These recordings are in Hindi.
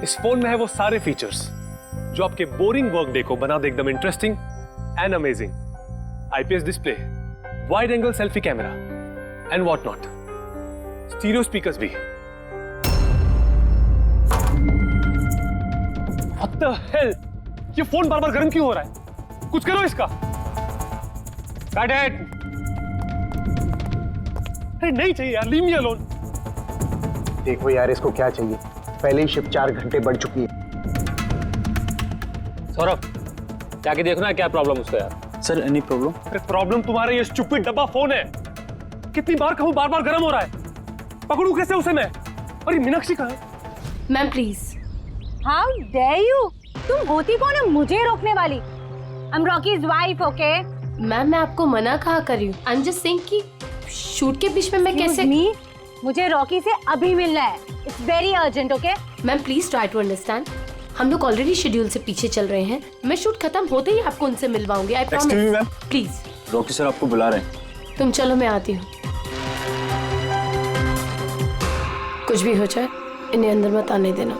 इस फोन में है वो सारे फीचर्स जो आपके बोरिंग वर्क डे को बना दे एकदम interesting and amazing. IPS display, wide angle selfie camera and what not, stereo speakers भी। What the hell? ये फोन बार बार गर्म क्यों हो रहा है? कुछ करो इसका। Cut it! अरे नहीं चाहिए यार, leave me alone। देखो यार इसको क्या चाहिए, पहले ही शिफ्ट 4 घंटे बढ़ चुकी है। सौरभ, जाके देखो ना क्या प्रॉब्लम उसको यार। Sir any problem? अरे प्रॉब्लम तुम्हारा ये स्टूपिड डब्बा फोन है। कितनी बार कहूं, बार बार गर्म हो रहा है। पकड़ू कैसे उसे मैं? और ये मीनाक्षी कहाँ है? Ma'am please. How dare you? तुम होती कौन है मुझे रोकने वाली? I'm Rocky's wife, okay? Ma'am मैं आपको मना कहा कर रही हूँ। आई एम जस्ट सेइंग कि शूट के बीच में मैं कैसे। मुझे रॉकी से अभी मिलना है। It's very urgent, okay? Ma'am please try to understand. हम लोग ऑलरेडी शेड्यूल से पीछे चल रहे हैं। मैं शूट खत्म होते ही आपको उनसे मिलवाऊंगी। आई Excuse me, promise. ma'am. Please Rocky sir आपको बुला रहे हैं। तुम चलो, मैं आती हूँ। कुछ भी हो जाए इन्हें अंदर मत आने देना।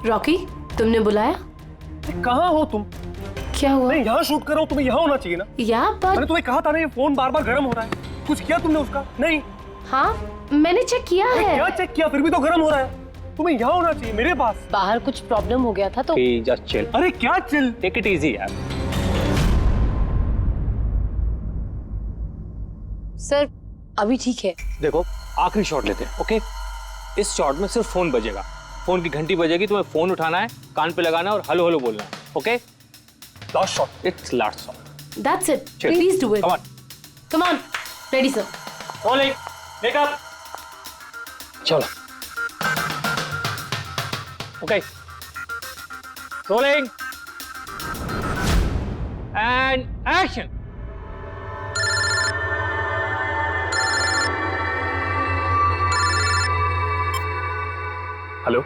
रॉकी, तुमने बुलाया? कहाँ हो तुम? क्या हुआ? मैं यहाँ शूट कर रहा हूँ, तुम्हें यहाँ होना चाहिए ना। या मैंने बट तुम्हें कहा था ना ये फोन बार बार गर्म हो रहा है। कुछ किया तुमने उसका? नहीं। हाँ मैंने चेक किया है। क्या चेक किया? फिर भी तो गर्म हो रहा है। तुम्हें यहाँ होना चाहिए मेरे पास। बाहर कुछ प्रॉब्लम हो गया था तो जस्ट चिल, अरे क्या चिल? टेक इट इजी यार। सर अभी ठीक है। देखो आखिरी शॉट लेते हैं, ओके? इस शॉट में सिर्फ फोन बजेगा, फोन की घंटी बजेगी, तुम्हें फोन उठाना है, कान पे लगाना है और हेलो हेलो बोलना है, okay? Last shot. It's last shot. That's it. Please do it. Come on, come on. Ready sir. Rolling, makeup, चलो। Okay, rolling and action. Hello,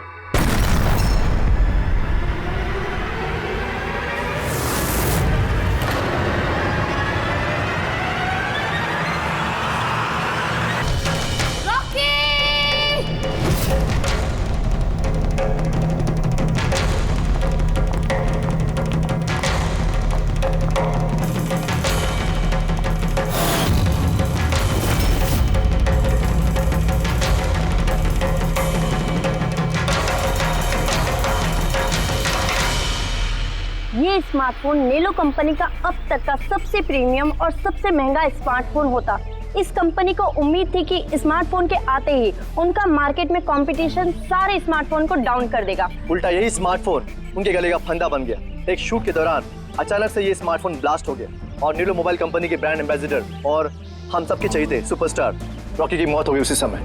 ये स्मार्टफोन नेलो कंपनी का अब तक का सबसे प्रीमियम और सबसे महंगा स्मार्टफोन होता। इस कंपनी को उम्मीद थी कि स्मार्टफोन के आते ही उनका मार्केट में कंपटीशन सारे स्मार्टफोन को डाउन कर देगा। उल्टा यही स्मार्टफोन उनके गले का फंदा बन गया। एक शूट के दौरान अचानक से ये स्मार्टफोन ब्लास्ट हो गया और नेलो मोबाइल कंपनी के ब्रांड एम्बेसडर और हम सबके चहेते सुपरस्टार रॉकी की मौत हो गई उसी समय।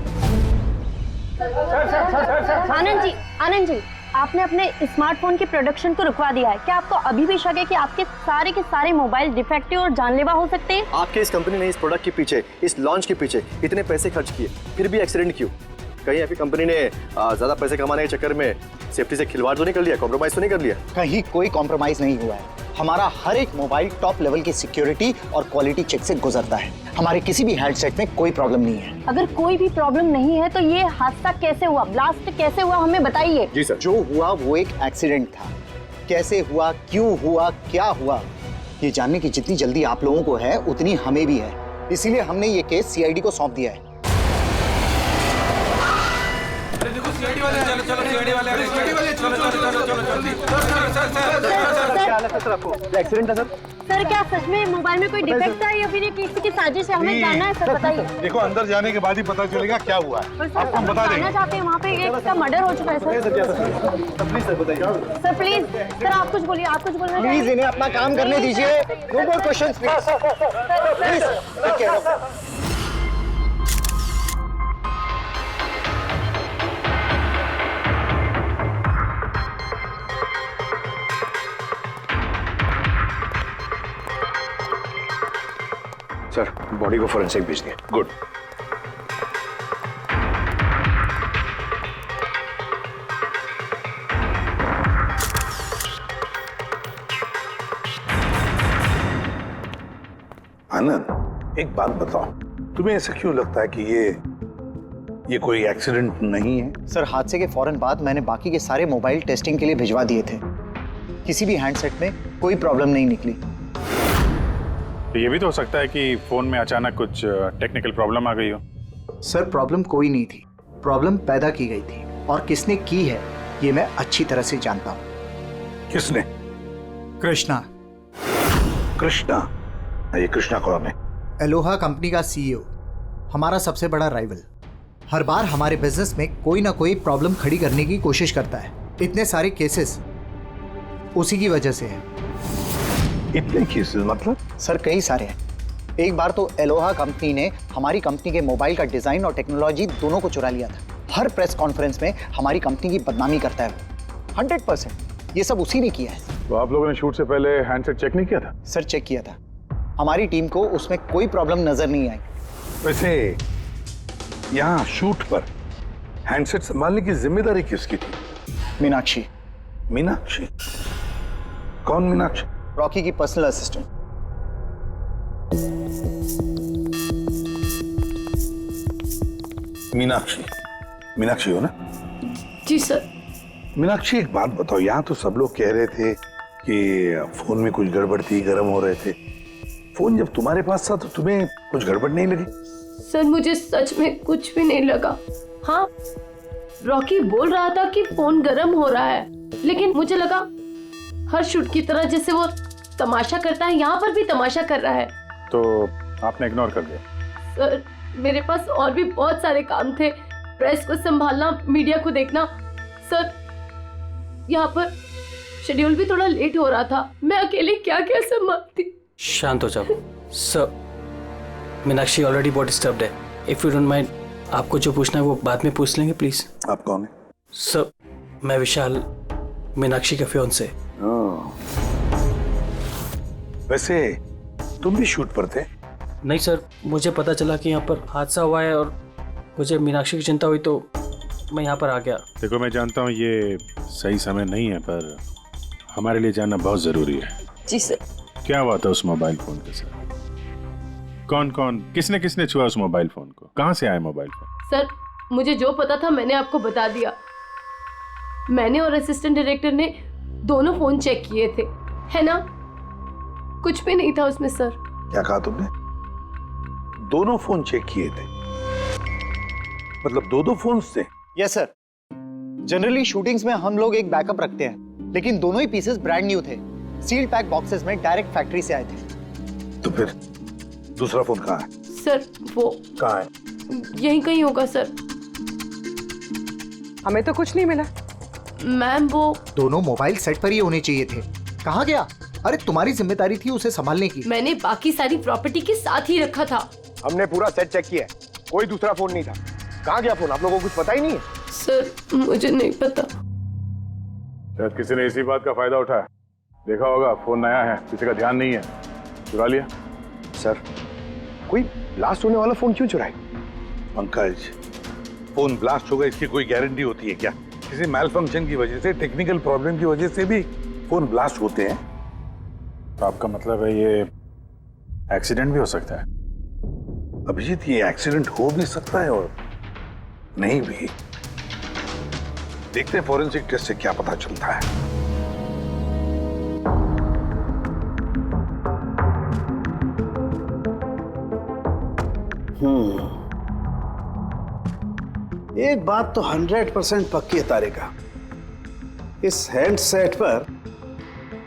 आनंद जी, आपने अपने स्मार्टफोन के प्रोडक्शन को रुकवा दिया है। क्या आपको अभी भी शक है कि आपके सारे मोबाइल डिफेक्टिव और जानलेवा हो सकते हैं? आपके इस कंपनी ने इस प्रोडक्ट के पीछे, इस लॉन्च के पीछे इतने पैसे खर्च किए, फिर भी एक्सीडेंट क्यों? कहीं आपकी कंपनी ने ज्यादा पैसे कमाने के चक्कर में सेफ्टी से खिलवाड़ तो नहीं कर लिया, कॉम्प्रोमाइज तो नहीं कर लिया? कहीं कोई कॉम्प्रोमाइज नहीं हुआ है। हमारा हर एक मोबाइल टॉप लेवल की सिक्योरिटी और क्वालिटी चेक से गुजरता है। हमारे किसी भी हैंडसेट में कोई प्रॉब्लम नहीं है। अगर कोई भी प्रॉब्लम नहीं है तो ये हादसा कैसे हुआ, ब्लास्ट कैसे हुआ, हमें बताइए। जी सर। जो हुआ वो एक एक्सीडेंट था। कैसे हुआ, क्यों हुआ, क्या हुआ, ये जानने की जितनी जल्दी आप लोगों को है उतनी हमें भी है। इसीलिए हमने ये केस सीआईडी को सौंप दिया है। एक्सीडेंट था सर। सर क्या सच में मोबाइल में कोई डिफेक्ट है या फिर ये किसी की साजिश है? हमें जानना है सर, बताइए। देखो अंदर जाने के बाद ही पता चलेगा क्या हुआ है। आपको हम बता देंगे। जानना चाहते हैं, वहाँ पे एक का मर्डर हो चुका है सर। प्लीज सर बताइए। सर प्लीज, सर आप कुछ बोलिए, आप कुछ बोलना प्लीज इन्हें अपना काम करने दीजिए। No more questions please. Sir body को फोरेंसिक भेज दिया। गुड। आनंद, एक बात बताओ, तुम्हें ऐसा क्यों लगता है कि ये कोई एक्सीडेंट नहीं है? सर, हादसे के फौरन बाद मैंने बाकी के सारे मोबाइल टेस्टिंग के लिए भिजवा दिए थे। किसी भी हैंडसेट में कोई प्रॉब्लम नहीं निकली। तो ये भी तो हो सकता है कि फोन में अचानक कुछ टेक्निकल प्रॉब्लम आ गई हो। सर, प्रॉब्लम कोई नहीं थी, प्रॉब्लम पैदा की गई थी, और किसने की है ये मैं अच्छी तरह से जानता हूँ। किसने? कृष्णा। कृष्णा? ये कृष्णा कौन है? एलोहा कंपनी का सीईओ, हमारा सबसे बड़ा राइवल। हर बार हमारे बिजनेस में कोई ना कोई प्रॉब्लम खड़ी करने की कोशिश करता है। इतने सारे केसेस उसी की वजह से हैं। इतने केसेस मतलब? सर, कई सारे हैं। एक बार तो एलोहा कंपनी ने हमारी कंपनी के मोबाइल का डिजाइन और टेक्नोलॉजी दोनों को चुरा लिया था। हर प्रेस कॉन्फ्रेंस में हमारी कंपनी की बदनामी करता है वो। 100% ये सब उसी ने किया है। तो आप लोगों ने शूट से पहले हैंडसेट चेक नहीं किया था? सर, चेक किया था। हमारी टीम को उसमें कोई प्रॉब्लम नजर नहीं आई। वैसे यहाँ शूट पर हैंडसेट संभालने की जिम्मेदारी किसकी थी? मीनाक्षी। मीनाक्षी? कौन मीनाक्षी? रॉकी की पर्सनल असिस्टेंट। मीनाक्षी? मीनाक्षी हो ना? जी सर। मीनाक्षी, एक बात बताओ, यहाँ तो सब लोग कह रहे थे कि फोन में कुछ गड़बड़ थी, गर्म हो रहे थे। फोन जब तुम्हारे पास था तो तुम्हें कुछ गड़बड़ नहीं लगी? सर, मुझे सच में कुछ भी नहीं लगा। हाँ, रॉकी बोल रहा था कि फोन गर्म हो रहा है, लेकिन मुझे लगा हर शूट की तरह जैसे वो तमाशा करता है, यहाँ पर भी तमाशा कर रहा है। तो आपने इग्नोर कर दिया? सर, मेरे पास और भी बहुत सारे काम थे। प्रेस को संभालना, मीडिया को देखना। सर, यहाँ पर शेड्यूल भी थोड़ा लेट हो रहा था। मैं अकेले क्या क्या संभालती। शांत हो जाओ सर। मीनाक्षी ऑलरेडी बहुत डिस्टर्ब्ड है। इफ यू डोंट माइंड, आपको जो पूछना है वो बाद में पूछ लेंगे प्लीज। आप कौन है? सर, मैं विशाल, मीनाक्षी का फियांसे। वैसे तुम भी शूट पर थे? नहीं सर, मुझे पता चला कि यहाँ पर हादसा हुआ है और मुझे मीनाक्षी की चिंता हुई तो मैं यहाँ पर आ गया। देखो, मैं जानता हूँ ये सही समय नहीं है, पर हमारे लिए जानना बहुत जरूरी है। जी सर। क्या हुआ था उस मोबाइल फोन के साथ? कौन कौन, किसने किसने छुआ उस मोबाइल फोन को? कहाँ से आया मोबाइल फोन? सर, मुझे जो पता था मैंने आपको बता दिया। मैंने और असिस्टेंट डायरेक्टर ने दोनों फोन चेक किए थे, है ना? कुछ भी नहीं था उसमें सर। क्या कहा तुमने? दोनों फोन चेक किए थे? मतलब दो फोन थे? Yes sir. जनरली शूटिंग्स में हम लोग एक बैकअप रखते हैं, लेकिन दोनों ही पीसेस ब्रांड न्यू थे। सील पैक बॉक्सेस में डायरेक्ट फैक्ट्री से आए थे। तो फिर दूसरा फोन कहाँ है? सर, वो कहाँ है? यहीं कहीं होगा सर। हमें तो कुछ नहीं मिला। मैम, वो दोनों मोबाइल सेट पर ही होने चाहिए थे। कहाँ गया? अरे, तुम्हारी जिम्मेदारी थी उसे संभालने की। मैंने बाकी सारी प्रॉपर्टी के साथ ही रखा था। हमने पूरा सेट चेक किया है, कोई दूसरा फोन नहीं था। कहाँ गया फोन? आप लोगों को कुछ पता ही नहीं है? सर, मुझे नहीं पता। शायद किसी ने इसी बात का फायदा उठाया। देखा होगा फोन नया है, किसी का ध्यान नहीं है, चुरा लिया। सर, कोई ब्लास्ट होने वाला फोन क्यों चुराए? पंकज, फोन ब्लास्ट होगा इसकी कोई गारंटी होती है क्या? किसी मैल फंक्शन की वजह से, टेक्निकल प्रॉब्लम की वजह से भी फोन ब्लास्ट होते हैं। तो आपका मतलब है ये एक्सीडेंट भी हो सकता है? अभिजीत, ये एक्सीडेंट हो भी सकता है और नहीं भी। देखते हैं फॉरेंसिक टेस्ट से क्या पता चलता है। एक बात तो 100% पक्की है तारिका, इस हैंडसेट पर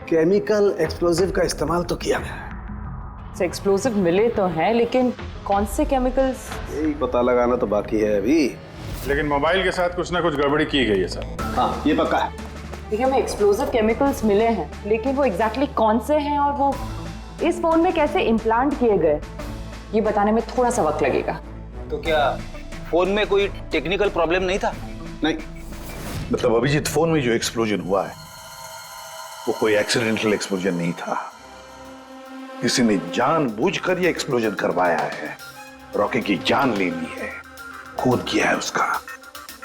केमिकल एक्सप्लोजिव का इस्तेमाल तो किया गया है। एक्सप्लोसिव मिले तो हैं, लेकिन कौन से केमिकल्स? यही पता लगाना तो बाकी है अभी। लेकिन मोबाइल के साथ कुछ ना कुछ गड़बड़ी की गई है सर। हाँ, ये पक्का है। देखिए, हमें एक्सप्लोसिव केमिकल्स मिले हैं, लेकिन वो एग्जैक्टली कौन से हैं और वो इस फोन में कैसे इम्प्लांट किए गए, ये बताने में थोड़ा सा वक्त लगेगा। तो क्या फोन में कोई टेक्निकल प्रॉब्लम नहीं था? नहीं, मतलब अभिजीत, फोन में जो एक्सप्लोजन हुआ है वो कोई एक्सीडेंटल एक्सप्लोजन नहीं था। किसी ने जानबूझकर ये एक्सप्लोजन करवाया है, रॉकी की जान लेनी है, खून किया है उसका।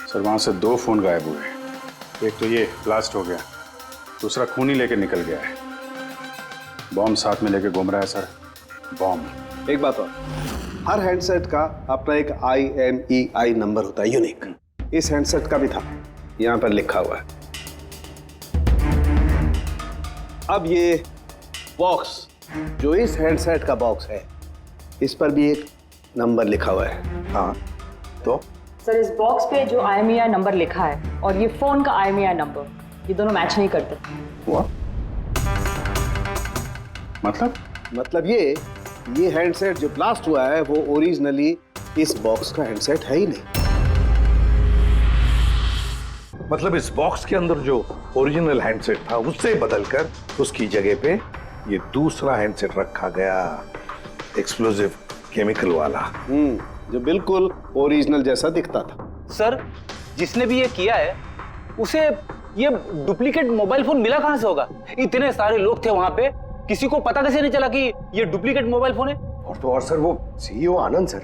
सर, वहां से 2 फोन गायब हुए। एक तो ये ब्लास्ट हो गया, दूसरा खून ही लेके निकल गया है। बॉम्ब साथ में लेके घूम रहा है सर, बॉम्ब। एक बात और, हर हैंडसेट का अपना एक IMEI नंबर होता है, यूनिक। इस हैंडसेट का भी था, यहां पर लिखा हुआ है। अब ये बॉक्स, जो इस हैंडसेट का बॉक्स है, इस पर भी एक नंबर लिखा हुआ है। हाँ, तो सर इस बॉक्स पे जो IMEI नंबर लिखा है और ये फोन का IMEI नंबर, ये दोनों मैच नहीं करते। हुआ मतलब ये हैंडसेट जो ब्लास्ट हुआ है वो ओरिजिनली इस बॉक्स का हैंडसेट है ही नहीं। मतलब इस बॉक्स के अंदर जो ओरिजिनल हैंडसेट था उससे बदलकर उसकी जगह पे ये दूसरा हैंडसेट रखा गया, एक्सप्लोजिव केमिकल वाला। जो बिल्कुल ओरिजिनल जैसा दिखता था। सर जिसने भी ये किया है उसे ये डुप्लीकेट मोबाइल फोन मिला कहां से होगा? इतने सारे लोग थे वहां पे, किसी को पता कैसे नहीं चला कि ये डुप्लीकेट मोबाइल फोन है? और तो और सर, वो CEO आनंद सर,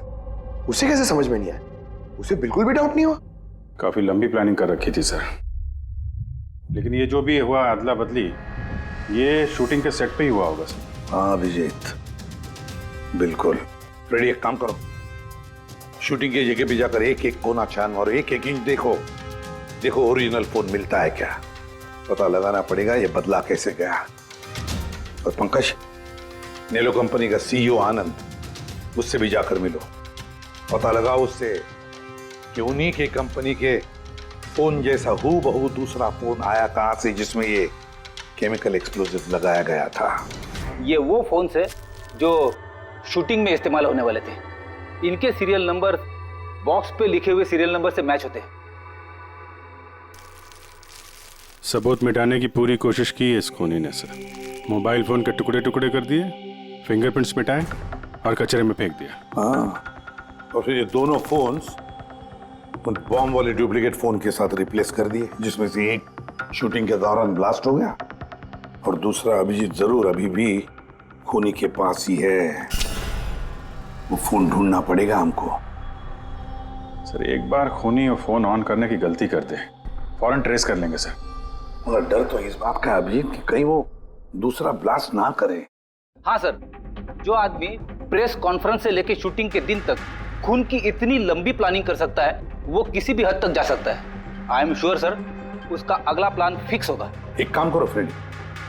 उसे कैसे समझ में नहीं आया? उसे बिल्कुल भी डाउट नहीं हुआ। काफी लंबी प्लानिंग कर रखी थी सर, लेकिन ये जो भी हुआ अदला बदली, ये शूटिंग के सेट पे ही हुआ होगा सर। हाँ अभिजीत, बिल्कुल। फ्रेडी एक काम करो, शूटिंग की जगह पे जाकर एक एक कोना छान और एक एक इंच देखो ओरिजिनल फोन मिलता है क्या, पता लगाना पड़ेगा ये बदला कैसे गया। और पंकज, नेलो कंपनी का CEO आनंद, उससे भी जाकर मिलो, पता लगाओ उससे कि उन्हीं के कंपनी के फोन जैसा हूबहू दूसरा फोन आया कहां से जिसमें ये केमिकल एक्सप्लोजिव लगाया गया था। ये वो फोन है जो शूटिंग में इस्तेमाल होने वाले थे। इनके सीरियल नंबर बॉक्स पे लिखे हुए सीरियल नंबर से मैच होते हैं। सबूत मिटाने की पूरी कोशिश की है इस खूनी ने सर। मोबाइल फोन के टुकड़े टुकड़े कर दिए, फिंगरप्रिंट्स मिटाए और कचरे में फेंक दिया। हाँ, और फिर ये दोनों फोन्स उन बॉम्ब वाले डुप्लीकेट फोन के साथ रिप्लेस कर दिए, जिसमें से एक शूटिंग के दौरान ब्लास्ट हो गया और दूसरा अभिजीत जरूर अभी भी खूनी के पास ही है। वो फोन ढूंढना पड़ेगा हमको। सर एक बार खूनी और फोन ऑन करने की गलती कर दे, फौरन ट्रेस कर लेंगे सर। मगर डर तो इस बात का अभिजीत कि कहीं वो दूसरा ब्लास्ट ना करे। हाँ सर, जो आदमी प्रेस कॉन्फ्रेंस से लेके शूटिंग के दिन तक खून की इतनी लंबी प्लानिंग कर सकता है, वो किसी भी हद तक जा सकता है। आई एम श्योर सर, उसका अगला प्लान फिक्स होगा। एक काम करो फ्रेंड,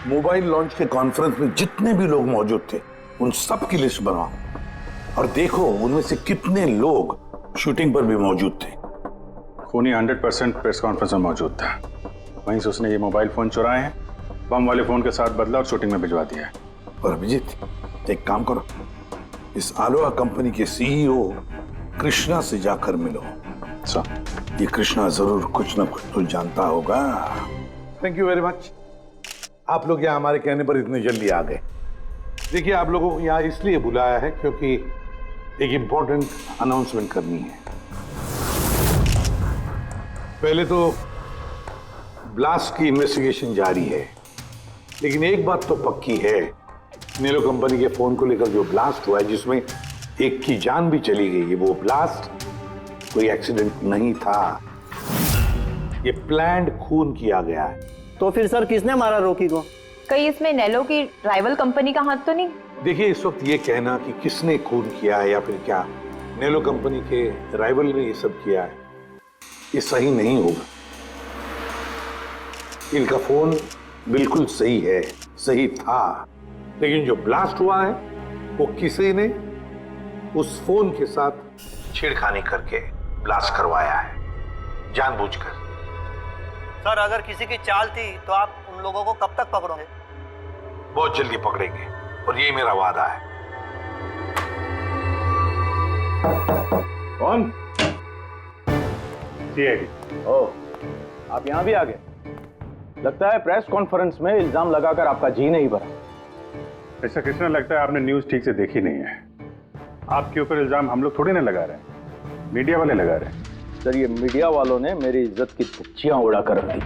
मोबाइल लॉन्च के कॉन्फ्रेंस में जितने भी लोग मौजूद थे उन सब की लिस्ट बनाओ और देखो उनमें से कितने लोग शूटिंग पर भी मौजूद थे। खूनी 100% प्रेस कॉन्फ्रेंस में मौजूद था, वहीं से उसने ये मोबाइल फोन चुराए हैं, बम वाले फोन के साथ बदला और शूटिंग में भिजवा दिया है। और अभिजीत एक काम करो, इस आलोहा कंपनी के CEO कृष्णा से जाकर मिलो। ये कृष्णा जरूर कुछ ना कुछ तो जानता होगा। थैंक यू वेरी मच, आप लोग यहाँ हमारे कहने पर इतने जल्दी आ गए। देखिए, आप लोगों को यहाँ इसलिए बुलाया है क्योंकि एक इंपॉर्टेंट अनाउंसमेंट करनी है। पहले तो ब्लास्ट की इन्वेस्टिगेशन जारी है, लेकिन एक बात तो पक्की है, नेलो कंपनी के फोन को लेकर जो ब्लास्ट हुआ है जिसमें एक की जान भी चली गई है, वो ब्लास्ट कोई एक्सीडेंट नहीं था, ये प्लान्ड खून किया गया है। तो फिर सर किसने मारा रॉकी को? कहीं इसमें नेलो की राइवल कंपनी का हाथ तो नहीं? देखिए, इस वक्त ये कहना कि किसने खून किया है या फिर क्या नेलो कंपनी के राइवल ने ये सब किया है, ये सही नहीं होगा। इनका फोन बिल्कुल सही है, सही था, लेकिन जो ब्लास्ट हुआ है वो किसी ने उस फोन के साथ छेड़खानी करके ब्लास्ट करवाया है, जानबूझकर। सर अगर किसी की चाल थी तो आप उन लोगों को कब तक पकड़ोगे? बहुत जल्दी पकड़ेंगे और ये मेरा वादा है। कौन? CID। ओह, आप यहाँ भी आ गए। लगता है प्रेस कॉन्फ्रेंस में इल्जाम लगाकर आपका जी नहीं भरा। ऐसा कृष्णा, लगता है आपने न्यूज ठीक से देखी नहीं है। आपके ऊपर इल्जाम हम लोग थोड़ी ना लगा रहे हैं, मीडिया वाले लगा रहे हैं। सर ये मीडिया वालों ने मेरी इज्जत की धज्जियां उड़ा कर रख दी,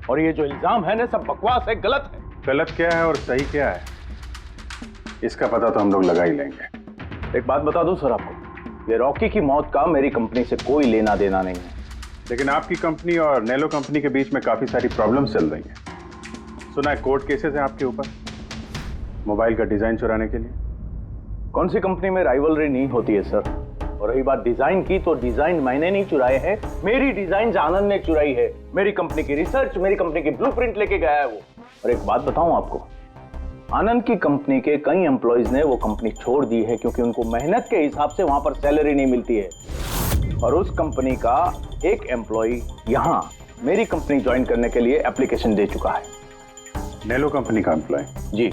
और ये जो इल्जाम है ना सब बकवास है, गलत है। गलत क्या है और सही क्या है, इसका पता तो हम लोग लगा ही लेंगे। एक बात बता दूं सर आपको, ये रॉकी की मौत का मेरी कंपनी से कोई लेना देना नहीं है। लेकिन आपकी कंपनी और नेलो कंपनी के बीच में काफी सारी प्रॉब्लम्स चल रही हैं। सुना है कोर्ट केसेस हैं आपके ऊपर मोबाइल का डिजाइन चुराने के लिए। कौन सी कंपनी में राइवलरी नहीं होती है सर। और रही बात डिजाइन की, तो डिजाइन मैंने नहीं चुराए हैं, मेरी डिजाइन आनंद ने चुराई है। मेरी कंपनी की रिसर्च, मेरी कंपनी की ब्लूप्रिंट लेके गया है वो। और एक बात बताऊं आपको, आनंद की कंपनी के कई एम्प्लॉयज ने वो कंपनी छोड़ दी है क्योंकि उनको मेहनत के हिसाब से वहां पर सैलरी नहीं मिलती है। और उस कंपनी का एक एम्प्लॉय यहाँ मेरी कंपनी ज्वाइन करने के लिए एप्लीकेशन दे चुका है। नेलो कंपनी का एम्प्लॉय? जी।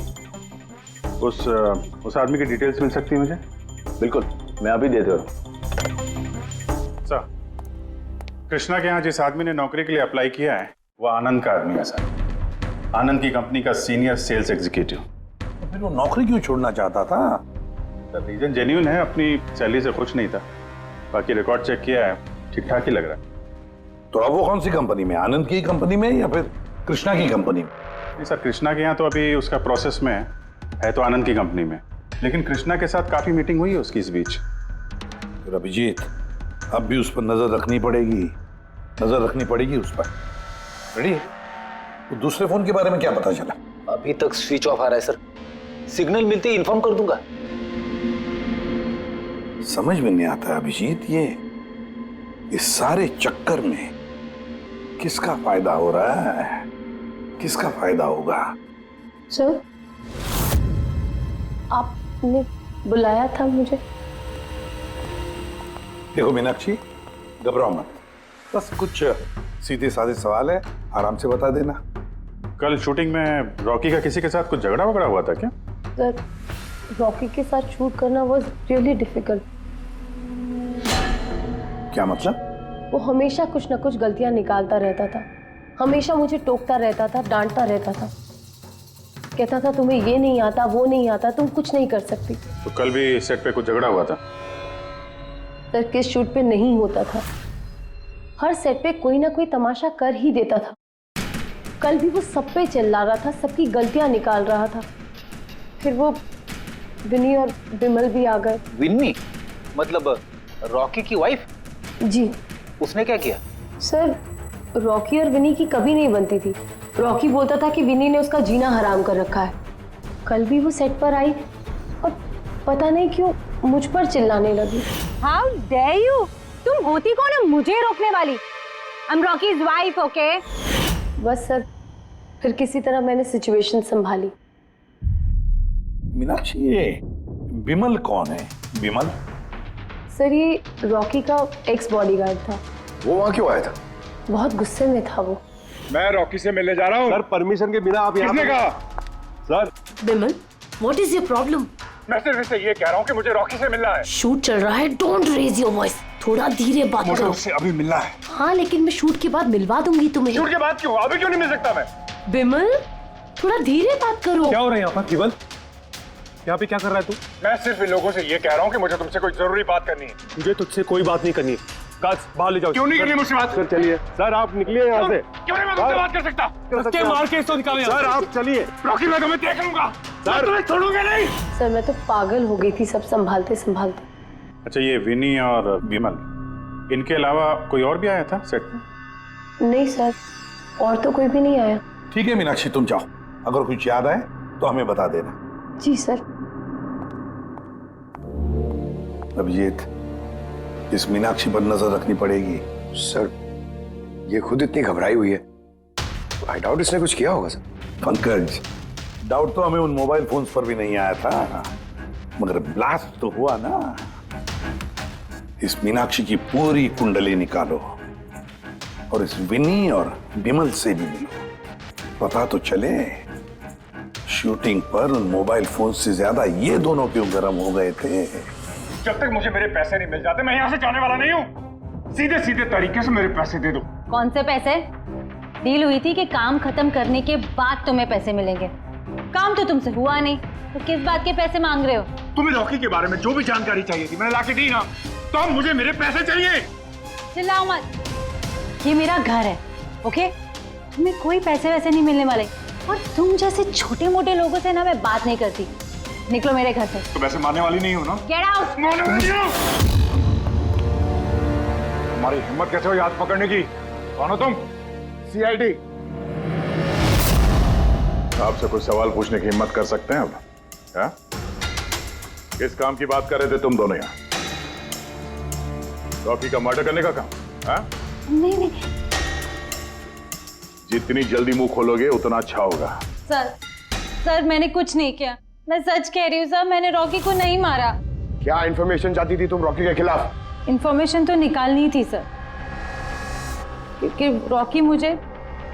उस आदमी की डिटेल्स मिल सकती है मुझे? बिल्कुल, मैं अभी दे दे रहा हूं। सर, कृष्णा के यहाँ जिस आदमी ने नौकरी के लिए अप्लाई किया है वो आनंद का आदमी है सर। आनंद की कंपनी का सीनियर सेल्स एग्जीक्यूटिव। तो फिर वो नौकरी क्यों छोड़ना चाहता था? सर, रीजन जेन्युइन है, अपनी सैलरी से खुश नहीं था। बाकी रिकॉर्ड चेक किया है, ठीक ठाक ही लग रहा है। तो अब वो कौन सी कंपनी में, आनंद की कंपनी में या फिर कृष्णा की कंपनी में? नहीं सर, कृष्णा के यहाँ तो अभी उसका प्रोसेस में है तो आनंद की कंपनी में, लेकिन कृष्णा के साथ काफी मीटिंग हुई है उसकी इस बीच। फिर अभिजीत, अब भी उस पर नजर रखनी पड़ेगी, नजर रखनी पड़ेगी उस पर। रेडी? तो दूसरे फोन के बारे में क्या पता चला? अभी तक स्विच ऑफ आ रहा है सर, सिग्नल मिलते ही इन्फॉर्म कर दूंगा। समझ में नहीं आता अभिजीत, ये इस सारे चक्कर में किसका फायदा हो रहा है, किसका फायदा होगा? सर, आपने बुलाया था मुझे? देखो मीनाक्षी, घबराओ मत, बस कुछ सीधे साधे सवाल है, आराम से बता देना। कल शूटिंग में रॉकी का किसी के साथ कुछ झगड़ा वगड़ा हुआ था क्या? सर, रॉकी के साथ शूट करना वाज रियली डिफिकल्ट। क्या मतलब? वो हमेशा कुछ ना कुछ गलतियां निकालता रहता था, हमेशा मुझे टोकता रहता था, डांटता रहता था, कहता था तुम्हें ये नहीं आता, वो नहीं आता, तुम कुछ नहीं कर सकती। तो कल भी सेट पे कुछ झगड़ा हुआ था? सर, किस शूट पे नहीं होता था, हर सेट पे कोई ना कोई तमाशा कर ही देता था। कल भी वो सब पे चिल्ला रहा था, सबकी गलतियां निकाल रहा था। फिर वो विनी और विमल भी आ गए। विन्नी मतलब रॉकी की वाइफ? जी। उसने क्या किया? सर, रॉकी और विनी की कभी नहीं बनती थी। रॉकी बोलता था कि विनी ने उसका जीना हराम कर रखा है। कल भी वो सेट पर आई और पता नहीं क्यों मुझ पर चिल्लाने लगी। How dare you! तुम होती कौन है मुझे रोकने वाली? I am Rocky's wife, okay? बस सर, फिर किसी तरह मैंने सिचुएशन संभाली। मीनाक्षी, ये विमल कौन है? विमल? सर, ये रॉकी का एक्स बॉडीगार्ड था। वो वहां क्यों आया था? बहुत गुस्से में था वो। मैं रॉकी से मिलने जा रहा हूँ। सर, परमिशन के बिना आप यहाँ किसने कहा? Sir, Vimal, what is your problem? मैं सिर्फ इससे ये कह रहा हूँ कि मुझे रॉकी से मिलना है। शूट चल रहा है, डोंट रेज योर वॉइस, थोड़ा धीरे बात मुझे करो। उससे अभी मिलना है। हाँ, लेकिन मैं शूट के बाद मिलवा दूंगी तुम्हें। शूट के बाद क्यों? अभी क्यों नहीं मिल सकता मैं? विमल, थोड़ा धीरे बात करो। क्या हो रहा है यहाँ पर विमल? यहाँ पे क्या कर रहा है तू? मैं सिर्फ इन लोगों से ये कह रहा हूँ कि मुझे तुमसे कोई जरूरी बात करनी है। मुझे तुझसे कोई बात नहीं करनी है। काज, बाहर ले जाओ। क्यों नहीं करनी मुझसे बात? सर चलिए। सर, आप निकलिए यहाँ से। क्यों नहीं मैं तुमसे बात कर सकता? धक्के मार के इसको निकालो यहाँ से। सर, आप चलिए। रॉकी, मैं तुम्हें देख लूंगा। सर, तुम्हें छोड़ूंगा नहीं। सर, मैं तो पागल हो गई थी सब संभालते संभालते। अच्छा, ये विनी और विमल, इनके अलावा कोई और भी आया था सेट पे? नहीं सर, और तो कोई भी नहीं आया। ठीक है मीनाक्षी, तुम जाओ, अगर कुछ याद आए तो हमें बता देना। जी सर। अभिजीत, इस मीनाक्षी पर नजर रखनी पड़ेगी। सर, ये खुद इतनी घबराई हुई है, आई डाउट इसने कुछ किया होगा। सर पंकज, डाउट तो हमें उन मोबाइल फोन्स पर भी नहीं आया था, मगर ब्लास्ट तो हुआ ना। इस मीनाक्षी की पूरी कुंडली निकालो और इस विनी और विमल से भी मिलो, पता तो चले शूटिंग पर उन मोबाइल फोन से ज्यादा ये दोनों क्यों गर्म हो गए थे। जब तक मुझे मेरे पैसे नहीं मिल जाते मैं यहाँ से जाने वाला नहीं हूँ। सीधे सीधे तरीके से मेरे पैसे दे दो। कौन से पैसे? डील हुई थी कि काम खत्म करने के बाद तुम्हें पैसे मिलेंगे। काम तो तुमसे हुआ नहीं, तो किस बात के पैसे मांग रहे हो? तुम्हें रॉकी के बारे में जो भी जानकारी चाहिए थी मैंने लाके दी ना, तो अब मुझे मेरे पैसे चाहिए। चिल्लाओ मत, ये मेरा घर है, ओके? तुम्हें कोई पैसे वैसे नहीं मिलने वाले, और तुम जैसे छोटे मोटे लोगों से ना मैं बात नहीं करती। निकलो मेरे घर से। तो वैसे मारने वाली नहीं हो ना? Get out. मारने वाली हो? तुम्हारी हिम्मत कैसे हुई हाथ पकड़ने की? कौन हो तुम? सीआईडी? आपसे कुछ सवाल पूछने की हिम्मत कर सकते हैं अब? किस काम की बात कर रहे थे तुम दोनों यहाँ? रॉकी का मर्डर करने का काम? हाँ? नहीं नहीं जितनी जल्दी मुंह खोलोगे उतना अच्छा होगा। सर मैंने कुछ नहीं किया, मैं सच कह रही हूँ सर, मैंने रॉकी को नहीं मारा। क्या इन्फॉर्मेशन चाहती थी तुम रॉकी के खिलाफ? इन्फॉर्मेशन तो निकालनी थी सर, क्योंकि रॉकी मुझे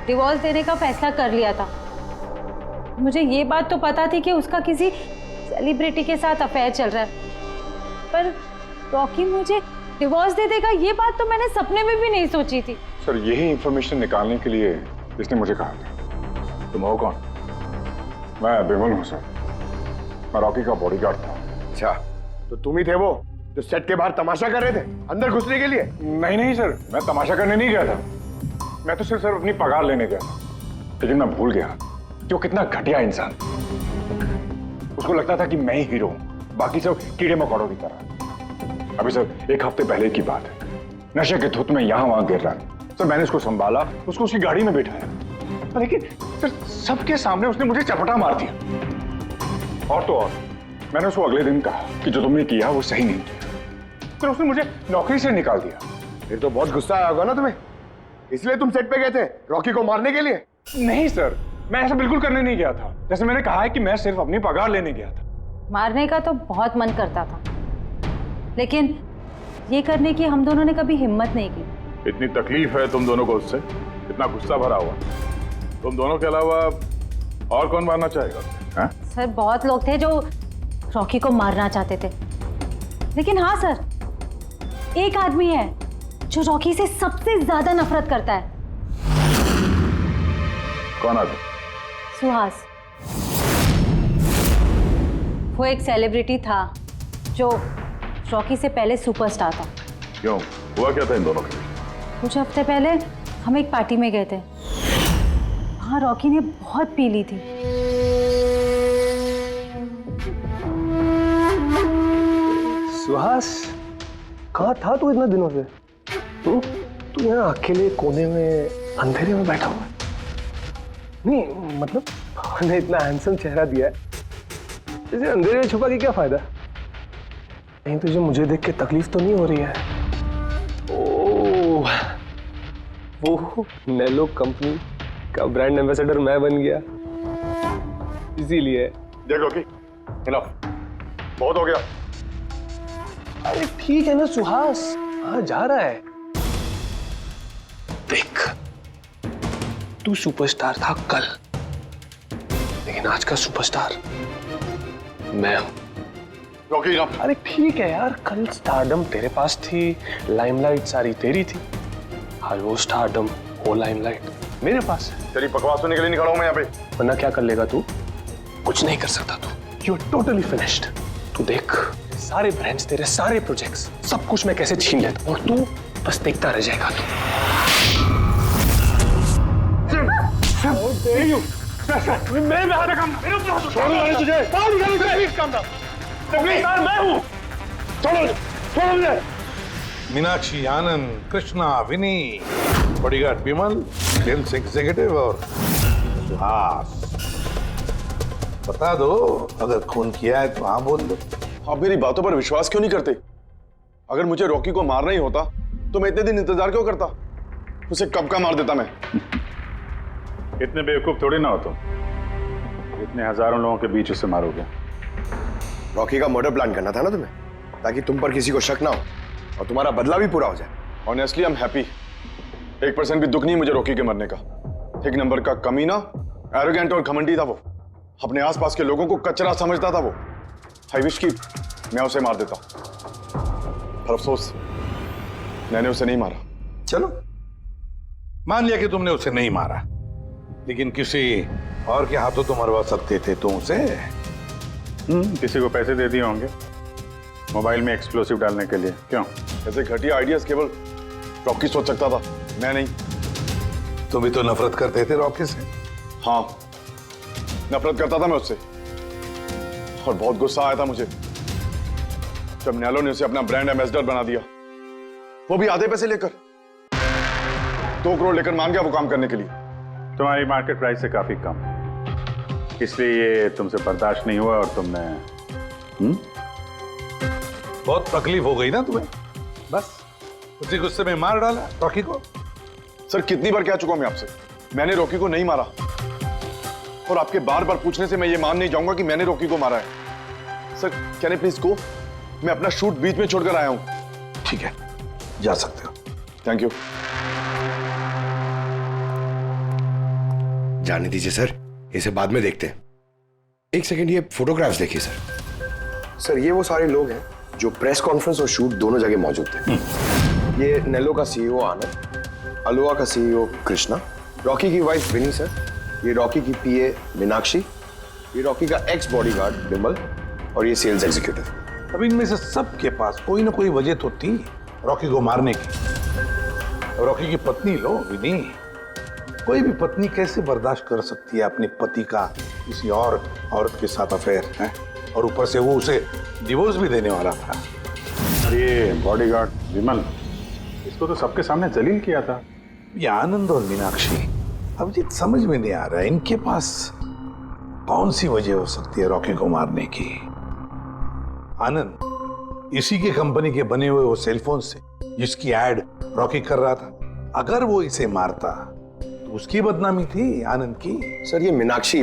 डिवोर्स देने का फैसला कर लिया था। मुझे ये बात तो पता थी कि उसका किसी सेलिब्रिटी के साथ अफेयर चल रहा है, पर रॉकी मुझे डिवोर्स दे देगा ये बात तो मैंने सपने में भी नहीं सोची थी। सर यही इन्फॉर्मेशन निकालने के लिए इसने मुझे कहा था। तुम हो कौन? मैं विमल हूँ सर, मैं रॉकी का बॉडीगार्ड था। अच्छा, तो तुम ही थे वो जो सेट के बाहर तमाशा कर रहे थे अंदर घुसने के लिए? नहीं सर, मैं तमाशा करने नहीं गया था। मैं तो सिर्फ अपनी पगार लेने गया था। लेकिन मैं भूल गया कि वो कितना घटिया इंसान। उसको लगता था कि मैं ही हीरो हूं, बाकी सब कीड़े मकोड़ों की तरह। अभी सर 1 हफ्ते पहले की बात है, नशे के धुत में यहां वहां गिर रहा था। सर मैंने उसको संभाला, उसको उसकी गाड़ी में बिठाया, लेकिन सर सबके सामने उसने मुझे चपटा मार दिया। और तो और मैंने उसको अगले दिन कहा कि जो तुमने किया वो सही नहीं किया, फिर उसने मुझे नौकरी से निकाल दिया। फिर तो बहुत गुस्सा आया होगा ना तुम्हें, इसलिए तुम सेट पे गए थे रॉकी को मारने के लिए? नहीं सर, मैं ऐसा बिल्कुल करने नहीं गया था। जैसे मैंने कहा है कि मैं सिर्फ अपनी पगार लेने गया था। मारने का तो बहुत मन करता था, लेकिन ये करने की हम दोनों ने कभी हिम्मत नहीं की। इतनी तकलीफ है तुम दोनों को उससे, इतना गुस्सा भरा हुआ। तुम दोनों के अलावा और कौन मारना चाहेगा? हाँ? सर बहुत लोग थे जो रॉकी को मारना चाहते थे, लेकिन हाँ सर, एक आदमी है जो रॉकी से सबसे ज्यादा नफरत करता है। कौन आदमी? सुहास। वो एक सेलिब्रिटी था जो रॉकी से पहले सुपरस्टार था। क्यों, हुआ क्या था इन दोनों के? कुछ हफ्ते पहले हम एक पार्टी में गए थे, वहां रॉकी ने बहुत पी ली थी। सुहास, कहाँ था तू इतना दिनों से? तू यहाँ अकेले कोने में अंधेरे में बैठा हुआ है? नहीं मतलब ने इतना हैंडसम चेहरा दिया है, इसे अंधेरे में छुपा के क्या फायदा? नहीं तुझे मुझे देख के तकलीफ तो नहीं हो रही है? ओह, वो नेलो कंपनी का ब्रांड एम्बेसडर मैं बन गया, इसीलिए। देख रॉकी, हिलाओ, बहुत हो गया। अरे ठीक है ना सुहास, कहाँ जा रहा है? देख, तू सुपरस्टार था कल, लेकिन आज का सुपरस्टार मैं हूं। रॉकी ना। अरे ठीक है यार, कल स्टारडम तेरे पास थी, लाइमलाइट सारी तेरी थी, आज वो स्टारडम वो लाइमलाइट मेरे पास है। तेरी बकवास सुनने के लिए निकला हूं मैं यहाँ पे। वरना क्या कर लेगा तू? कुछ नहीं कर सकता तू, यू आर टोटली फिनिश्ड। तू देख, सारे ब्रांड्स, तेरे सारे प्रोजेक्ट्स, सब कुछ मैं कैसे छीन लेता हूं और तू बस देखता रह जाएगा। तू मेरे पे हाथ रखा, मेरे ऊपर हाथ छोड़ो तुझे। बाहर निकाल मुझे, प्लीज काम डाउन। प्लीज मैं हूं, छोड़ो मुझे। मीनाक्षी आनंद, कृष्णा, विनी, बॉडीगार्ड विमल, सेल्स एग्जीक्यूटिव और सुहास। बता दो, अगर खून किया है तो हाँ बोल दो। आप मेरी बातों पर विश्वास क्यों नहीं करते? अगर मुझे रॉकी को मारना ही होता तो मैं इतने दिन इंतजार क्यों करता? उसे कब का मार देता मैं। इतने बेवकूफ थोड़ी ना हो तुम, इतने हजारों लोगों के बीच उसे मारोगे। रॉकी का मर्डर प्लान करना था ना तुम्हें, ताकि तुम पर किसी को शक ना हो और तुम्हारा बदला भी पूरा हो जाए। Honestly I am happy. 1% भी दुख नहीं मुझे रॉकी के मरने का। 1 नंबर का कमीना, एरोगेंट और घमंडी था वो। अपने आसपास के लोगों को कचरा समझता था वो। आई विश कि मैं उसे मार देता, पर अफसोस मैंने उसे नहीं मारा। चलो, मान लिया कि तुमने उसे नहीं मारा, लेकिन किसी और के हाथों तो मरवा सकते थे तुम उसे। किसी को पैसे दे दिए होंगे मोबाइल में एक्सप्लोसिव डालने के लिए। क्यों? ऐसे घटिया आइडियाज केवल रॉकी सोच सकता था, मैं नहीं। तुम भी तो नफरत करते थे रॉकी से। हाँ, नफरत करता था मैं उससे, और बहुत गुस्सा आया था मुझे जब नैलो ने उसे अपना ब्रांड एम्बेसडर बना दिया, वो भी आधे पैसे लेकर। 2 करोड़ लेकर मान गया वो काम करने के लिए। तुम्हारी मार्केट प्राइस से काफी कम, इसलिए ये तुमसे बर्दाश्त नहीं हुआ और तुमने बहुत तकलीफ हो गई ना तुम्हें, बस उसी गुस्से में मार डाला रॉकी को। सर कितनी बार कह चुका हूं मैं आपसे, मैंने रॉकी को नहीं मारा, और आपके बार बार पूछने से मैं ये मान नहीं जाऊंगा कि मैंने रॉकी को मारा है। Sir can I please go, मैं अपना शूट बीच में छोड़कर आया हूं। ठीक है, जा सकते हो। Thank you. जाने दीजिए सर, इसे बाद में देखते हैं। एक सेकंड, ये फोटोग्राफ्स देखिए सर। सर ये वो सारे लोग हैं जो प्रेस कॉन्फ्रेंस और शूट दोनों जगह मौजूद थे। ये नेलो का सीईओ आनंद, अलोहा का सीईओ कृष्णा, रॉकी की वाइफ विनी सर, ये रॉकी की पीए मीनाक्षी, ये रॉकी का एक्स बॉडीगार्ड बिमल, और ये सेल्स एग्जीक्यूटिव। अब इनमें से सबके पास कोई ना कोई वजह तो थी रॉकी को मारने की। रॉकी की पत्नी लो विनी, कोई भी पत्नी कैसे बर्दाश्त कर सकती है अपने पति का किसी और औरत के साथ अफेयर है, और ऊपर से वो उसे डिवोर्स भी देने वाला था। अरे बॉडीगार्ड विमल, इसको तो सबके सामने जलील किया था। ये आनंद और मीनाक्षी, अब ये समझ में नहीं आ रहा है इनके पास कौन सी वजह हो सकती है रॉकी को मारने की। आनंद इसी की कंपनी के बने हुए वो सेलफोन से जिसकी एड रॉकी कर रहा था, अगर वो इसे मारता तो उसकी बदनामी थी आनंद की। सर ये मीनाक्षी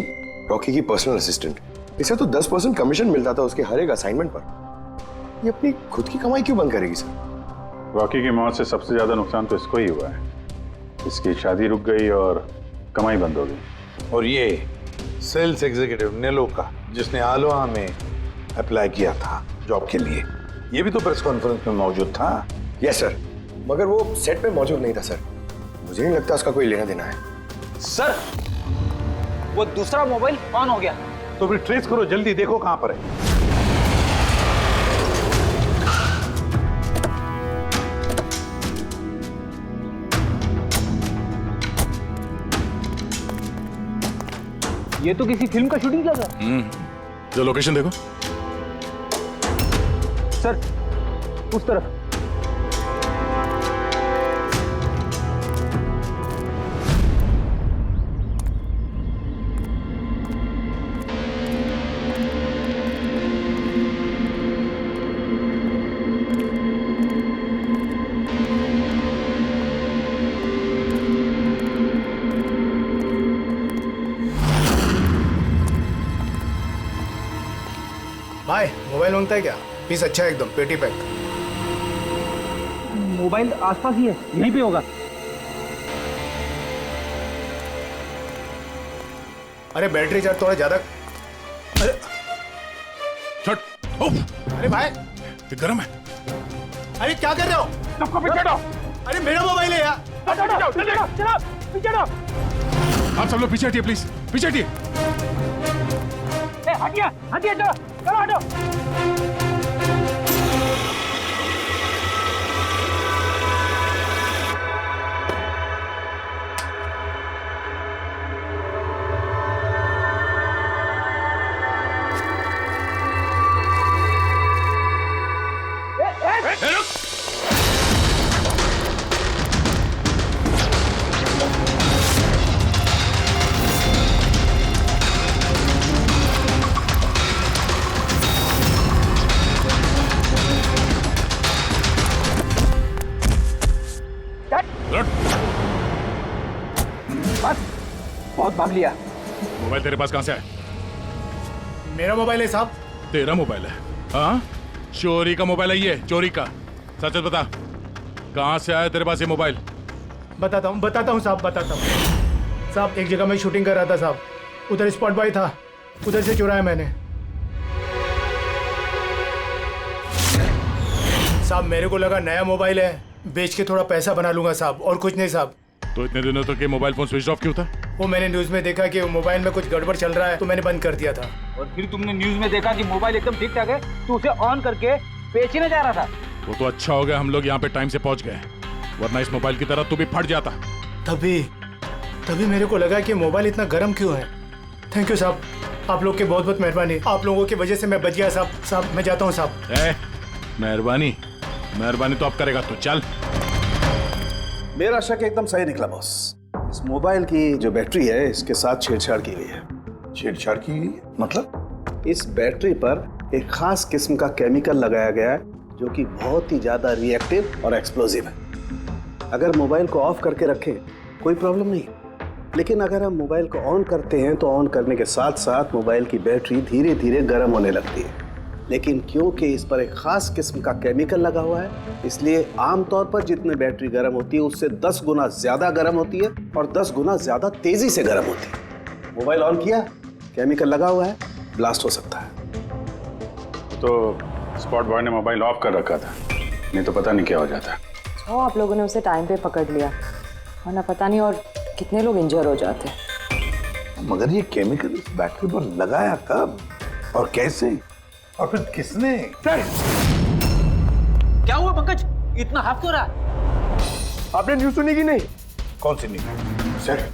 रॉकी की पर्सनल असिस्टेंट, इसे तो 10% कमीशन मिलता था उसके हर एक असाइनमेंट पर। ये अपनी खुद की कमाई क्यों बंद करेगी सर? रॉकी की मौत से सबसे ज्यादा नुकसान तो इसको ही हुआ है। इसकी शादी रुक गई और कमाई बंद हो गई। और ये सेल्स एग्जीक्यूटिव नेलो का, जिसने आलोहा में अप्लाई किया था जॉब के लिए, ये भी तो प्रेस कॉन्फ्रेंस में मौजूद था। यस सर, मगर वो सेट पे मौजूद नहीं था सर। मुझे नहीं लगता उसका कोई लेना देना है। सर वो दूसरा मोबाइल ऑन हो गया। तो फिर ट्रेस करो, जल्दी देखो कहां पर है। ये तो किसी फिल्म का शूटिंग किया था। जो लोकेशन देखो सर, उस तरफ। भाई मोबाइल मांगता है क्या? पीस अच्छा है एकदम, पेटी पैक। मोबाइल आसपास ही है, यहीं पे होगा। अरे बैटरी चार्ज थोड़ा ज्यादा। अरे छट। अरे भाई ये गर्म है। अरे क्या कर रहे हो? सबको पीछे हटाओ। अरे मेरा मोबाइल है यार। आप सब लोग पीछे हटिए प्लीज, पीछे हटिए। हटिए हटिए, चलो चलो हटो। बहुत भाग लिया। मोबाइल तेरे पास कहां से है? मेरा मोबाइल है साहब। तेरा मोबाइल है? हाँ, चोरी का मोबाइल है ये, चोरी का। सच बता, कहां से आया तेरे पास ये मोबाइल? बताता हूँ साहब, बताता हूँ साहब। एक जगह मैं शूटिंग कर रहा था साहब, उधर स्पॉट बॉय था, उधर से चुराया मैंने साहब। मेरे को लगा नया मोबाइल है, बेच के थोड़ा पैसा बना लूंगा साहब, और कुछ नहीं साहब। तो इतने दिनों तक ये मोबाइल फोन स्विच ऑफ क्यों था? वो मैंने न्यूज में देखा कि मोबाइल में कुछ गड़बड़ चल रहा है, तो मैंने बंद कर दिया था। और फिर तुमने न्यूज में देखा कि मोबाइल एकदम ठीक ठाक है, तो उसे ऑन करके बेचने जा रहा था। वो तो अच्छा हो गया हम लोग यहाँ पे टाइम से पहुंच गए, वरना इस मोबाइल की तरह तू भी फट जाता। तभी मेरे को लगा कि मोबाइल इतना गर्म क्यों है। थैंक यू साहब, आप लोग के बहुत बहुत मेहरबानी। आप लोगों की वजह से मैं बच गया साहब। साहब मैं जाता हूँ साहब। मेहरबानी मेहरबानी तो आप करेगा, तो चल। मेरा शक एकदम सही निकला बॉस। इस मोबाइल की जो बैटरी है, इसके साथ छेड़छाड़ की गई है। छेड़छाड़ की गई है? मतलब? इस बैटरी पर एक खास किस्म का केमिकल लगाया गया है जो कि बहुत ही ज़्यादा रिएक्टिव और एक्सप्लोजिव है। अगर मोबाइल को ऑफ करके रखें कोई प्रॉब्लम नहीं, लेकिन अगर हम मोबाइल को ऑन करते हैं तो ऑन करने के साथ साथ मोबाइल की बैटरी धीरे धीरे गर्म होने लगती है। लेकिन क्योंकि इस पर एक खास किस्म का केमिकल लगा हुआ है, इसलिए आमतौर पर जितने बैटरी गर्म होती है उससे 10 गुना ज़्यादा गर्म होती है और 10 गुना ज़्यादा तेज़ी से गर्म होती है। मोबाइल ऑन किया, केमिकल लगा हुआ है, ब्लास्ट हो सकता है। तो स्पॉट बॉय ने मोबाइल ऑफ कर रखा था, नहीं तो पता नहीं क्या हो जाता। आप लोगों ने उसे टाइम पे पकड़ लिया, वरना पता नहीं और कितने लोग इंजर हो जाते। मगर ये केमिकल इस बैटरी पर लगाया कब और कैसे और फिर किसने? सर क्या हुआ पंकज, इतना हाफ क्यों रहा? आपने न्यूज़ सुनी कि नहीं? कौन सी न्यूज़? सर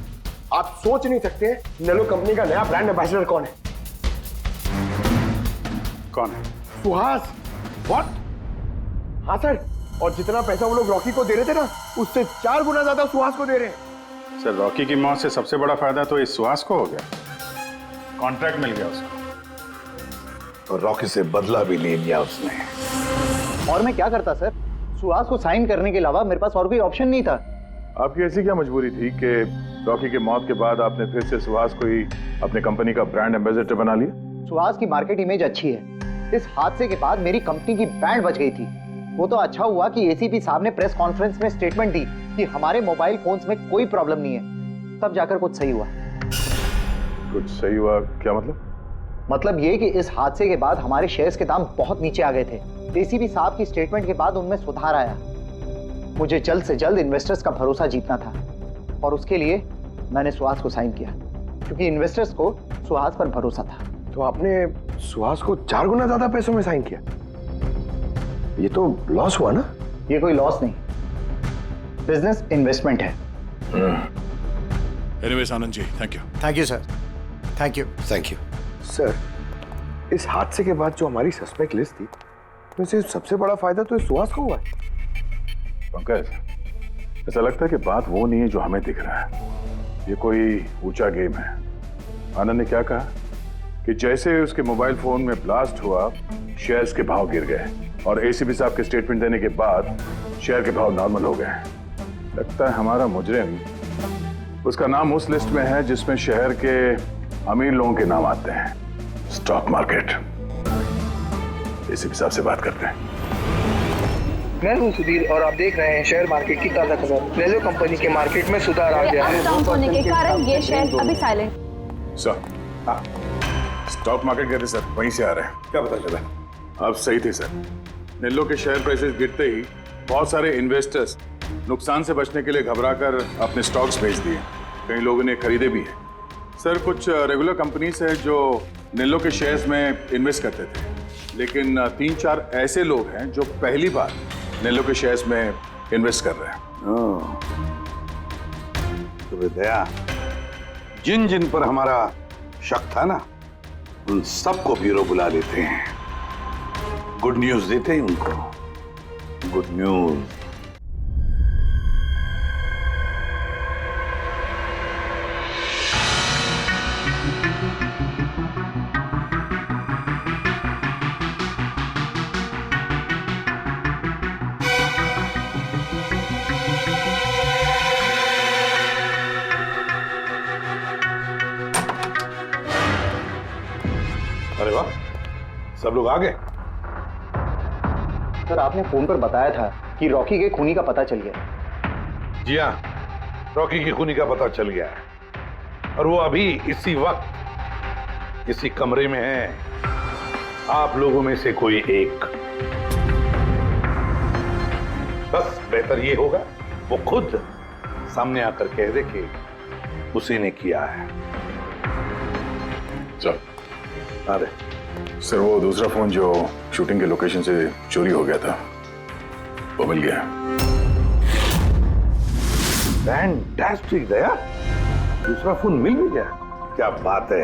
आप सोच नहीं सकते नेलो कंपनी का नया ब्रांड एम्बेसडर कौन है? कौन है? सुहास। व्हाट? हाँ सर, और जितना पैसा वो लोग रॉकी को दे रहे थे ना, उससे 4 गुना ज्यादा सुहास को दे रहे हैं। सर रॉकी की मौत से सबसे बड़ा फायदा तो इस सुहास को हो गया, कॉन्ट्रैक्ट मिल गया उसको और रॉकी से बदला भी ले लिया उसने। और मैं क्या करता सर, सुहास को साइन करने के अलावा मेरे पास और कोई ऑप्शन नहीं था। आपकी ऐसी क्या मजबूरी थी कि रॉकी के मौत के बाद आपने फिर से सुहास को ही अपने कंपनी का ब्रांड एम्बेसडर बना लिया? सुहास की मार्केट इमेज अच्छी है, इस हादसे के बाद मेरी कंपनी की ब्रांड बच गई थी। वो तो अच्छा हुआ कि एसीपी साहब ने प्रेस कॉन्फ्रेंस में स्टेटमेंट दी कि हमारे मोबाइल फोन्स में कोई प्रॉब्लम नहीं है, तब जाकर कुछ सही हुआ। कुछ सही हुआ क्या मतलब? मतलब ये कि इस हादसे के बाद हमारे शेयर्स के दाम बहुत नीचे आ गए थे। एसीपी साहब की स्टेटमेंट के बाद उनमें सुधार आया। मुझे जल्द से जल्द इन्वेस्टर्स का भरोसा जीतना था और उसके लिए मैंने सुहास को साइन किया, क्योंकि इन्वेस्टर्स को सुहास पर भरोसा था। तो आपने सुहास को 4 गुना ज्यादा पैसों में साइन किया? ये तो लॉस हुआ ना? ये कोई लॉस नहीं, बिजनेस इन्वेस्टमेंट है। Anyways Anand ji, thank you. Thank you sir, thank you. Thank you sir, इस हादसे के बाद जो हमारी सस्पेक्ट लिस्ट थी, वैसे सबसे बड़ा फायदा तो इस सुहास को हुआ है। पंकज, ऐसा लगता है कि बात वो नहीं है जो हमें दिख रहा है। ये कोई ऊंचा गेम है। आनंद ने क्या कहा कि जैसे उसके मोबाइल फोन में ब्लास्ट हुआ, शेयर्स के भाव गिर गए और एसीपी साहब के स्टेटमेंट देने के बाद शेयर के भाव नॉर्मल हो गए। लगता है हमारा मुजरिम, उसका नाम उस लिस्ट में है जिसमें शहर के अमीर लोगों के नाम आते हैं, स्टॉक मार्केट। एसीपी साहब से बात करते हैं। मैं हूं सुधीर और आप देख रहे हैं शेयर मार्केट की ताजा खबर। नेलो कंपनी के मार्केट में सुधार आ गया है। डाउन होने के कारण ये शेयर अभी साइलेंट। सर, हाँ, स्टॉक मार्केट गए थे सर, वहीं से आ रहे हैं। क्या पता चला? आप सही थे सर। नेलो के शेयर प्राइसेस गिरते ही बहुत सारे इन्वेस्टर्स नुकसान से बचने के लिए घबराकर अपने स्टॉक्स बेच दिए। कई लोगों ने खरीदे भी हैं। सर, कुछ रेगुलर कंपनीज है जो नेलो के शेयर्स में इन्वेस्ट करते थे, लेकिन 3-4 ऐसे लोग हैं जो पहली बार नेलो के शेयर्स में इन्वेस्ट कर रहे हैं। तो दया, जिन जिन पर हमारा शक था ना, उन सबको ब्यूरो बुला लेते हैं, गुड न्यूज देते हैं उनको। Good news. अरे वाह, सब लोग आ गए। सर, आपने फोन पर बताया था कि रॉकी के खूनी का पता चल गया। जी हाँ, रॉकी की खूनी का पता चल गया है और वो अभी इसी वक्त इसी कमरे में है। आप लोगों में से कोई एक। बस बेहतर ये होगा वो खुद सामने आकर कह दे कि उसी ने किया है। चल। अरे सर, वो दूसरा फोन जो शूटिंग के लोकेशन से चोरी हो गया था, वो मिल गया। फैंटास्टिक दया, दूसरा फोन मिल भी गया। क्या बात है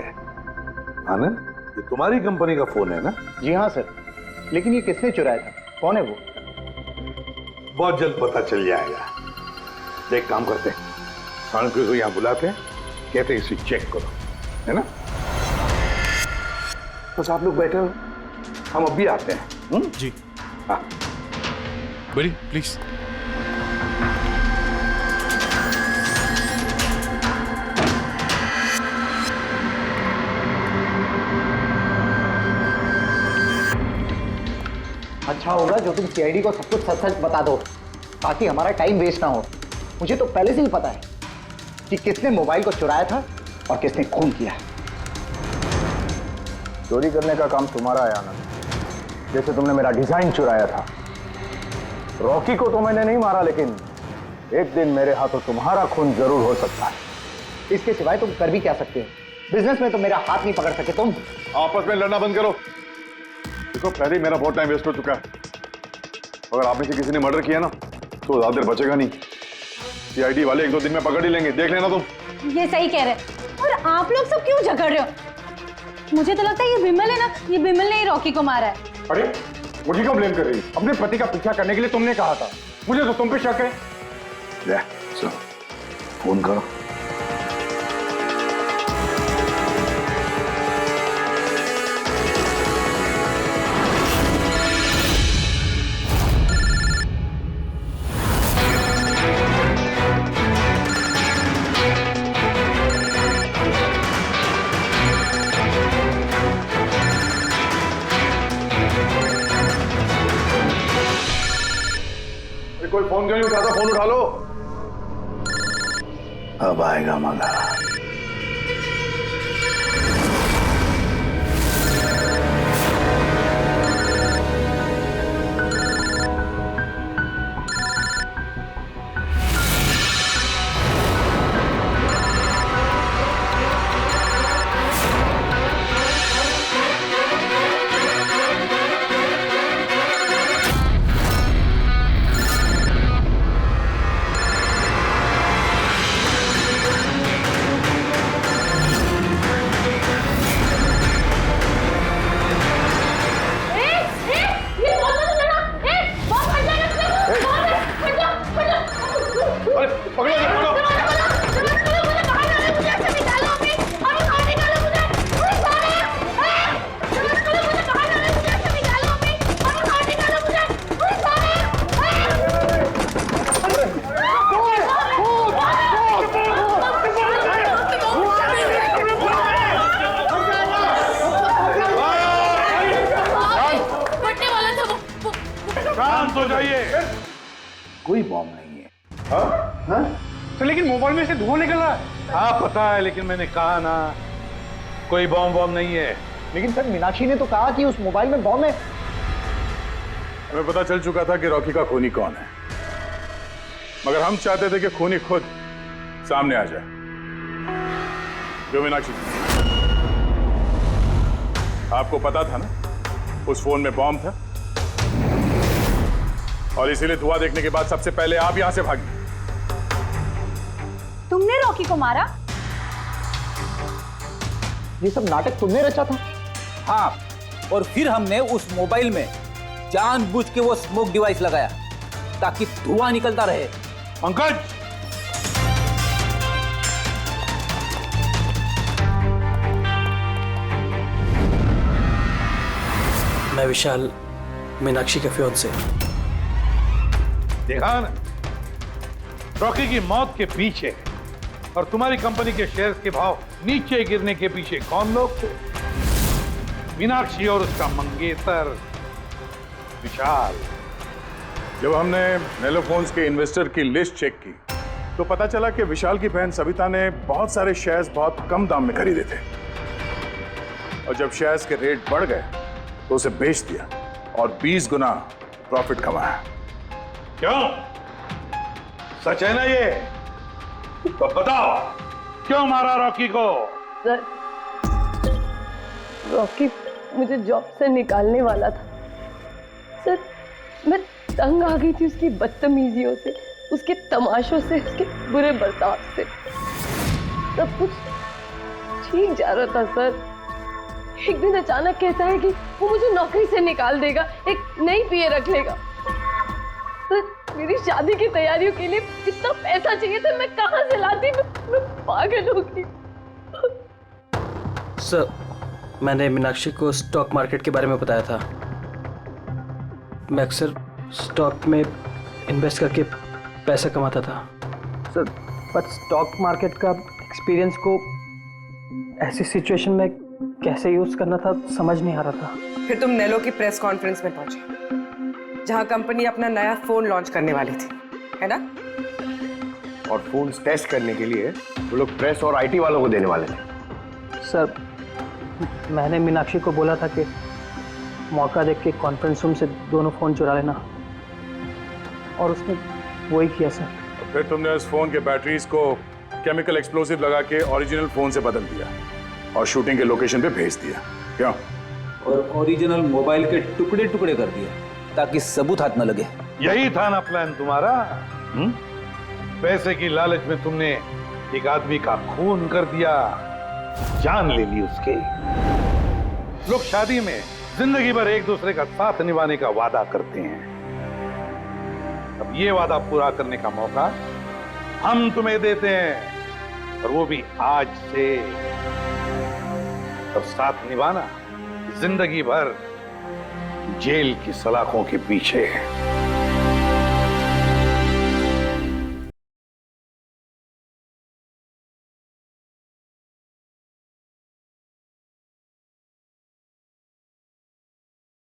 आनंद, ये तुम्हारी कंपनी का फोन है ना? जी हाँ सर, लेकिन ये किसने चुराया था, कौन है वो? बहुत जल्द पता चल जाएगा। एक काम करते हैं, साणुके को यहाँ बुलाते हैं, कहते हैं इसे चेक करो, है ना? बस आप लोग बैठे हो, हम अभी आते हैं। जी। हाँ। बड़ी प्लीज। अच्छा होगा जो तुम सीआईडी को सब कुछ सच सच बता दो, ताकि हमारा टाइम वेस्ट ना हो। मुझे तो पहले से ही पता है कि किसने मोबाइल को चुराया था और किसने खून किया। चोरी करने का काम तुम्हारा है आनंद, जैसे तुमने मेरा डिजाइन चुराया था। रॉकी को तो मैंने नहीं मारा, लेकिन एक दिन मेरे हाथों तुम्हारा खून जरूर हो सकता है। इसके सिवाय तुम कर भी क्या सकते हो? बिजनेस में तो मेरा हाथ नहीं पकड़ सके तुम। आपस में लड़ना बंद करो। देखो पहले ही मेरा बहुत टाइम वेस्ट हो चुका है। अगर आप में से किसी ने मर्डर किया ना तो ज्यादा देर बचेगा नहीं। सीआईडी वाले 1-2 दिन में पकड़ ही लेंगे, देख लेना तुम। ये सही कह रहे हैं। और आप लोग सब क्यों झगड़ रहे हो? मुझे तो लगता है ये बिमल है ना, ये बिमल ने ही रॉकी को मारा है। अरे मुझे क्यों ब्लेम कर रही है? अपने पति का पीछा करने के लिए तुमने कहा था, मुझे तो तुम पे शक है। ले, चलो, फोन करो। कोई फोन क्यों नहीं उठाता? फोन उठा लो। अब आएगा मजा। शांत हो जाइए। कोई बॉम्ब नहीं है। हाँ? तो लेकिन मोबाइल में से धुआं निकल रहा है। हाँ पता है, लेकिन मैंने कहा ना कोई बॉम्ब नहीं है। लेकिन सर मीनाक्षी ने तो कहा कि उस मोबाइल में बॉम्ब है। हमें पता चल चुका था कि रॉकी का खूनी कौन है, मगर हम चाहते थे कि खूनी खुद सामने आ जाए। जो मीनाक्षी, आपको पता था ना उस फोन में बॉम्ब था, और इसीलिए धुआं देखने के बाद सबसे पहले आप यहां से भागी। तुमने रॉकी को मारा? ये सब नाटक तुमने रचा था? हाँ, और फिर हमने उस मोबाइल में जानबूझ के वो स्मोक डिवाइस लगाया ताकि धुआं निकलता रहे। पंकज, मैं विशाल, मीनाक्षी के फियांसे। देखा ना, रॉकी की मौत के पीछे और तुम्हारी कंपनी के शेयर्स के भाव नीचे गिरने के पीछे कौन लोग थे? मीनाक्षी और उसका मंगेतर विशाल। जब हमने नेलोफोन्स के इन्वेस्टर की लिस्ट चेक की तो पता चला कि विशाल की बहन सविता ने बहुत सारे शेयर्स बहुत कम दाम में खरीदे थे, और जब शेयर्स के रेट बढ़ गए तो उसे बेच दिया और 20 गुना प्रॉफिट कमाया। क्यों? सच है ना ये? तो बताओ क्यों मारा रॉकी को? सर, रॉकी मुझे जॉब से निकालने वाला था। सर, मैं तंग आ गई थी उसकी बदतमीजियों से, उसके तमाशों से, उसके बुरे बर्ताव से। सब कुछ ठीक जा रहा था सर। एक दिन अचानक कहता है कि वो मुझे नौकरी से निकाल देगा, एक नई पीए रख लेगा। सर, मेरी शादी की तैयारियों के लिए इतना पैसा चाहिए था, मैं कहां से लाती? मैं पागल हो गई। सर, मैंने मीनाक्षी को स्टॉक मार्केट के बारे में बताया था। मैं अक्सर स्टॉक में इन्वेस्ट करके पैसा कमाता था। सर बट स्टॉक मार्केट का एक्सपीरियंस को ऐसी सिचुएशन में कैसे यूज करना था समझ नहीं आ रहा था। फिर तुम नेलो की प्रेस कॉन्फ्रेंस में पहुंचे जहां कंपनी अपना नया फोन लॉन्च करने वाली थी, है ना? और फोन टेस्ट करने के लिए वो लोग प्रेस और आईटी वालों को देने वाले थे। सर मैंने मीनाक्षी को बोला था कि मौका देख के कॉन्फ्रेंस रूम से दोनों फोन चुरा लेना, और उसने वही किया सर। फिर तुमने उस फोन के बैटरीज को केमिकल एक्सप्लोसिव लगा के ओरिजिनल फोन से बदल दिया और शूटिंग के लोकेशन पे भेज दिया, क्यों? और ओरिजिनल मोबाइल के टुकड़े टुकड़े कर दिए ताकि सबूत हाथ न लगे। यही था ना प्लान तुम्हारा? पैसे की लालच में तुमने एक आदमी का खून कर दिया, जान ले ली उसके। लोग शादी में जिंदगी भर एक दूसरे का साथ निभाने का वादा करते हैं। अब ये वादा पूरा करने का मौका हम तुम्हें देते हैं, और वो भी आज से। अब साथ निभाना जिंदगी भर जेल की सलाखों के पीछे है।